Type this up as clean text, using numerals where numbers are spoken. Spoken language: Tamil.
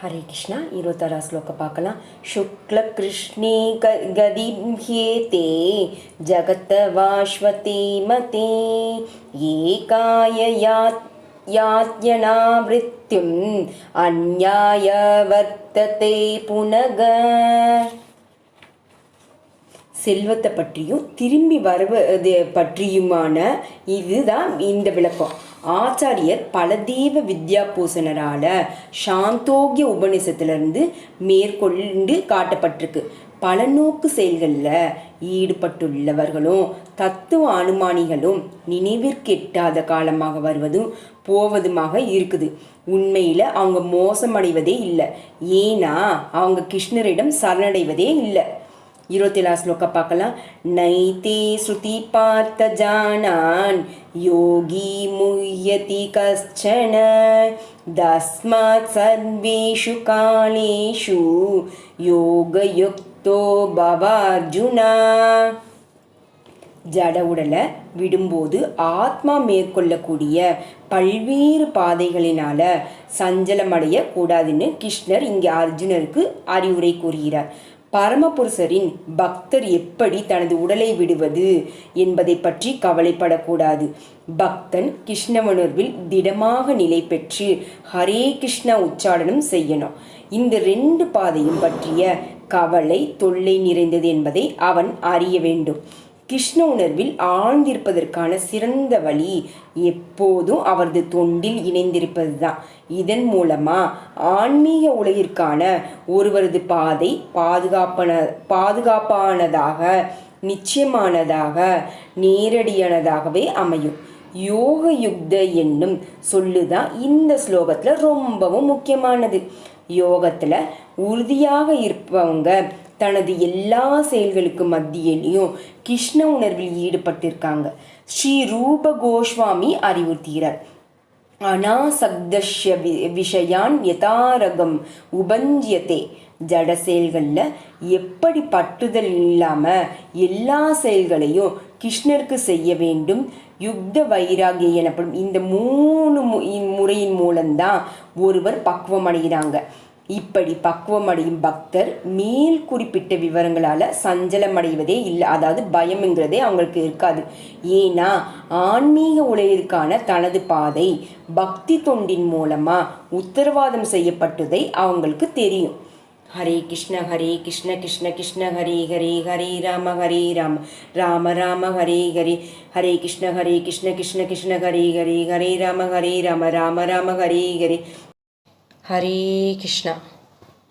हरे कृष्णा 26 श्लोक பார்க்கலாம். शुक्ल कृष्णे गदिं ह्येते जगतवाश्वते मते एकाय यात्यनावृत्तिम् अन्याय वर्तते पुनग. செல்வத்தை பற்றியும் திரும்பி வருவது பற்றியுமான இதுதான் இந்த விளக்கம். ஆச்சாரியர் பலதேவ வித்யாபூசணரால சாந்தோக்கிய உபநிஷத்திலிருந்து மேற்கொண்டு காட்டப்பட்டிருக்கு. பல நோக்கு செயல்களில் ஈடுபட்டுள்ளவர்களும் தத்துவ அனுமானிகளும் நினைவிற்கெட்டாத காலமாக வருவதும் போவதுமாக இருக்குது. உண்மையில் அவங்க மோசமடைவதே இல்லை, ஏன்னா அவங்க கிருஷ்ணரிடம் சரணடைவதே இல்லை. 27 श्लोक பார்க்கலாம். நைதே ஸ்ருதி பார்த்த ஜானான் யோகி முஹ்யதி கஷ்சன தஸ்மாத் சர்வேஷு காலேஷு யோகயுக்தோ பவ அர்ஜுனா. ஜட உடலை விடும்போது ஆத்மா மேற்கொள்ளக்கூடிய பல்வேறு பாதைகளினால சஞ்சலமடைய கூடாதுன்னு கிருஷ்ணர் இங்கே அர்ஜுனருக்கு அறிவுரை கூறுகிறார். பரமபுருஷரின் பக்தர் எப்படி தனது உடலை விடுவது என்பதை பற்றி கவலைப்படக்கூடாது. பக்தன் கிருஷ்ண உணர்வில் திடமாக நிலை பெற்று ஹரே கிருஷ்ணா உச்சாடனம் செய்யணும். இந்த 2 பாதையும் பற்றிய கவலை தொல்லை நிறைந்தது என்பதை அவன் அறிய வேண்டும். கிருஷ்ண உணர்வில் ஆழ்ந்திருப்பதற்கான சிறந்த வழி எப்போதும் அவரது தொண்டில் இணைந்திருப்பது தான். இதன் மூலமாக ஆன்மீக உலகிற்கான ஒருவரது பாதை பாதுகாப்பானதாக, நிச்சயமானதாக, நேரடியானதாகவே அமையும். யோக யுக்த என்னும் சொல்லுதான் இந்த ஸ்லோகத்தில் ரொம்பவும் முக்கியமானது. யோகத்தில் உறுதியாக இருப்பவங்க தனது எல்லா செயல்களுக்கு மத்தியிலையும் கிருஷ்ண உணர்வில் ஈடுபட்டிருக்காங்க. ஸ்ரீ ரூப கோஸ்வாமி அறிவுறுத்துகிறார். அனாசக்தஷ்ய விஷயான் யதாரகம் உபஞ்சியத்தே. ஜட செயல்களில் எப்படி பட்டுதல் இல்லாமல் எல்லா செயல்களையும் கிருஷ்ணருக்கு செய்ய வேண்டும். யுக்த வைராகியம் எனப்படும் இந்த 3 முறையின் மூலம்தான் ஒருவர் பக்குவம் அடைகிறாங்க. இப்படி பக்குவமடையும் பக்தர் மேல் குறிப்பிட்ட விவரங்களால் சஞ்சலமடைவதே இல்லை, அதாவது பயம்ங்கிறதே அவங்களுக்கு இருக்காது. ஏன்னா ஆன்மீக உலகிற்கான தனது பாதை பக்தி தொண்டின் மூலமாக உத்தரவாதம் செய்யப்பட்டதை அவங்களுக்கு தெரியும். ஹரே கிருஷ்ண கிருஷ்ண கிருஷ்ண ஹரே ஹரே ஹரே ராம ராம ராம ஹரே ஹரே. ஹரே கிருஷ்ண கிருஷ்ண கிருஷ்ண ஹரே ஹரே ஹரே ராம ராம ராம ஹரே ஹரே. हरे कृष्णा.